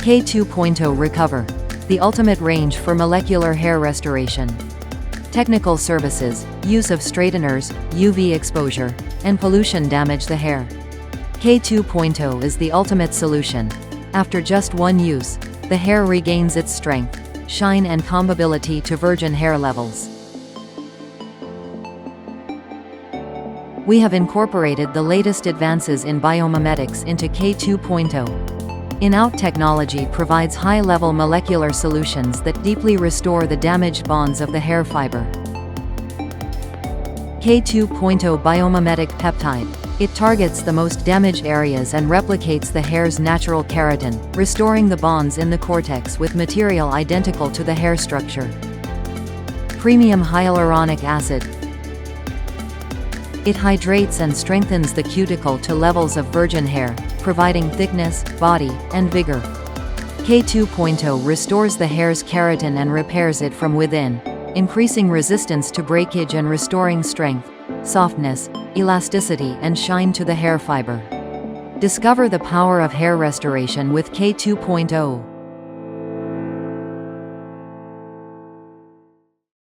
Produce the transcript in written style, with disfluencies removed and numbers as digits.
K2.0 Recover, the ultimate range for molecular hair restoration. Technical services, use of straighteners, UV exposure, and pollution damage the hair. K2.0 is the ultimate solution. After just one use, the hair regains its strength, shine and combability to virgin hair levels. We have incorporated the latest advances in biomimetics into K2.0. In-out technology provides high-level molecular solutions that deeply restore the damaged bonds of the hair fiber. K2.0 Biomimetic Peptide. It targets the most damaged areas and replicates the hair's natural keratin, restoring the bonds in the cortex with material identical to the hair structure. Premium hyaluronic acid. It hydrates and strengthens the cuticle to levels of virgin hair, providing thickness, body, and vigor. K2.0 restores the hair's keratin and repairs it from within, increasing resistance to breakage and restoring strength, softness, elasticity, and shine to the hair fiber. Discover the power of hair restoration with K2.0.